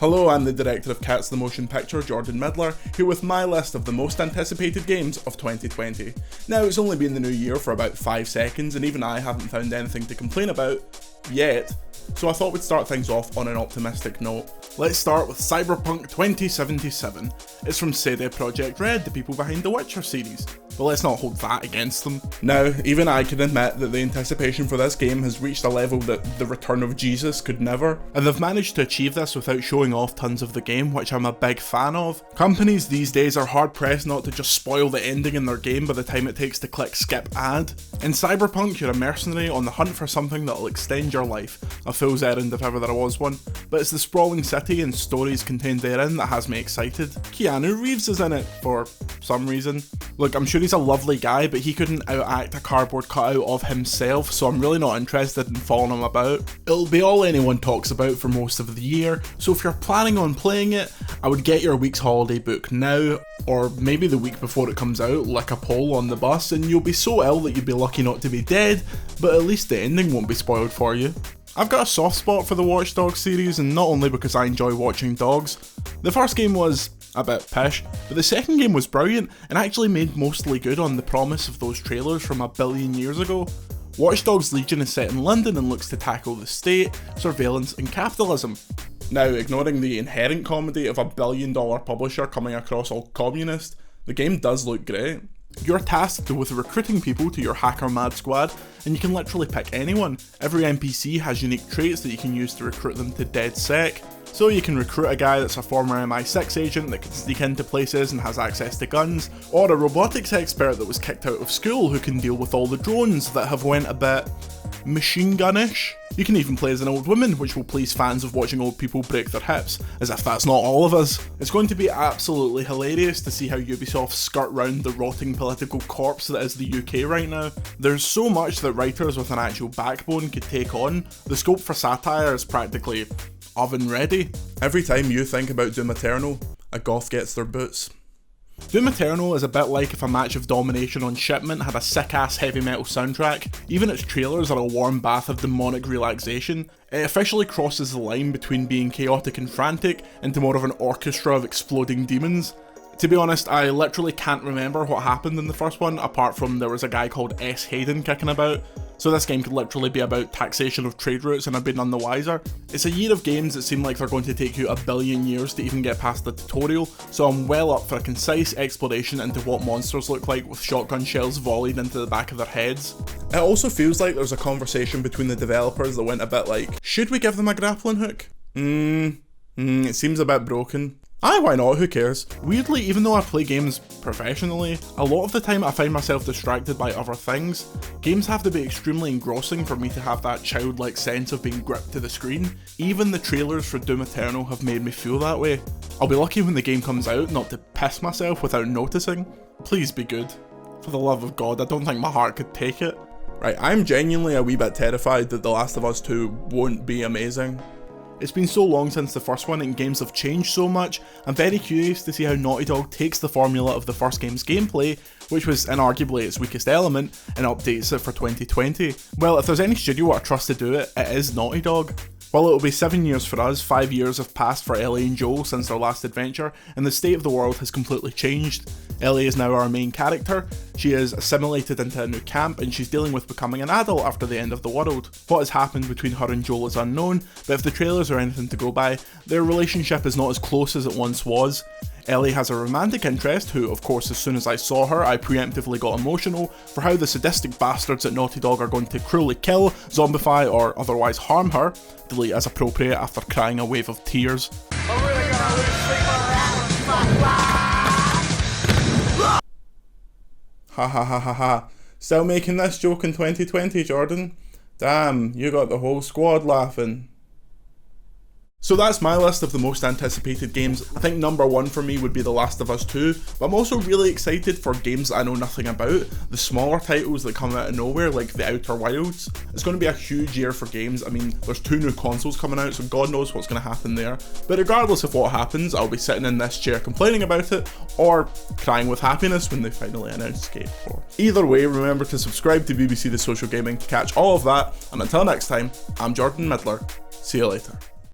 Hello, I'm the director of Cats the Motion Picture, Jordan Midler, here with my list of the most anticipated games of 2020. Now, it's only been the new year for about 5 seconds, and even I haven't found anything to complain about yet, so I thought we'd start things off on an optimistic note. Let's start with Cyberpunk 2077. It's from CD Projekt Red, the people behind the Witcher series, but let's not hold that against them. Now, even I can admit that the anticipation for this game has reached a level that the return of Jesus could never, and they've managed to achieve this without showing off tons of the game, which I'm a big fan of. Companies these days are hard pressed not to just spoil the ending in their game by the time it takes to click skip ad. In Cyberpunk, you're a mercenary on the hunt for something that'll extend your life, a fool's errand if ever there was one, but it's the sprawling city and stories contained therein that has me excited. Keanu Reeves is in it, for some reason. Look, I'm sure he's a lovely guy, but he couldn't outact a cardboard cutout of himself, so I'm really not interested in following him about. It'll be all anyone talks about for most of the year, so if you're planning on playing it, I would get your week's holiday book now, or maybe the week before it comes out, like a pole on the bus, and you'll be so ill that you'd be lucky not to be dead, but at least the ending won't be spoiled for you. I've got a soft spot for the Watch Dogs series, and not only because I enjoy watching dogs. The first game was a bit pish, but the second game was brilliant and actually made mostly good on the promise of those trailers from a billion years ago. Watch Dogs Legion is set in London and looks to tackle the state, surveillance and capitalism. Now, ignoring the inherent comedy of a billion-dollar publisher coming across all communist, the game does look great. You're tasked with recruiting people to your hacker mad squad, and you can literally pick anyone. Every NPC has unique traits that you can use to recruit them to DedSec. So you can recruit a guy that's a former MI6 agent that can sneak into places and has access to guns, or a robotics expert that was kicked out of school who can deal with all the drones that have went a bit machine gun-ish. You can even play as an old woman, which will please fans of watching old people break their hips, as if that's not all of us. It's going to be absolutely hilarious to see how Ubisoft skirt round the rotting political corpse that is the UK right now. There's so much that writers with an actual backbone could take on, the scope for satire is practically oven ready. Every time you think about Doom Eternal, a goth gets their boots. Doom Eternal is a bit like if a match of domination on Shipment had a sick-ass heavy metal soundtrack. Even its trailers are a warm bath of demonic relaxation. It officially crosses the line between being chaotic and frantic into more of an orchestra of exploding demons. To be honest, I literally can't remember what happened in the first one, apart from there was a guy called S. Hayden kicking about. So this game could literally be about taxation of trade routes and I've been none the wiser. It's a year of games that seem like they're going to take you a billion years to even get past the tutorial, so I'm well up for a concise exploration into what monsters look like with shotgun shells volleyed into the back of their heads. It also feels like there's a conversation between the developers that went a bit like, should we give them a grappling hook? It seems a bit broken. Aye, why not, who cares? Weirdly, even though I play games professionally, a lot of the time I find myself distracted by other things. Games have to be extremely engrossing for me to have that childlike sense of being gripped to the screen. Even the trailers for Doom Eternal have made me feel that way. I'll be lucky when the game comes out not to piss myself without noticing. Please be good. For the love of God, I don't think my heart could take it. Right, I'm genuinely a wee bit terrified that The Last of Us 2 won't be amazing. It's been so long since the first one and games have changed so much, I'm very curious to see how Naughty Dog takes the formula of the first game's gameplay, which was inarguably its weakest element, and updates it for 2020. Well, if there's any studio I trust to do it, it is Naughty Dog. While it'll be 7 years for us, 5 years have passed for Ellie and Joel since their last adventure, and the state of the world has completely changed. Ellie is now our main character, she is assimilated into a new camp, and she's dealing with becoming an adult after the end of the world. What has happened between her and Joel is unknown, but if the trailers are anything to go by, their relationship is not as close as it once was. Ellie has a romantic interest who, of course, as soon as I saw her, I preemptively got emotional for how the sadistic bastards at Naughty Dog are going to cruelly kill, zombify, or otherwise harm her, delete as appropriate after crying a wave of tears. Ha ha ha ha ha. Still making this joke in 2020, Jordan? Damn, you got the whole squad laughing. So that's my list of the most anticipated games. I think number one for me would be The Last of Us 2, but I'm also really excited for games that I know nothing about, the smaller titles that come out of nowhere like The Outer Wilds. It's going to be a huge year for games. I mean, there's 2 new consoles coming out, so God knows what's going to happen there. But regardless of what happens, I'll be sitting in this chair complaining about it, or crying with happiness when they finally announce Skate 4. Either way, remember to subscribe to BBC The Social Gaming to catch all of that, and until next time, I'm Jordan Midler. See you later.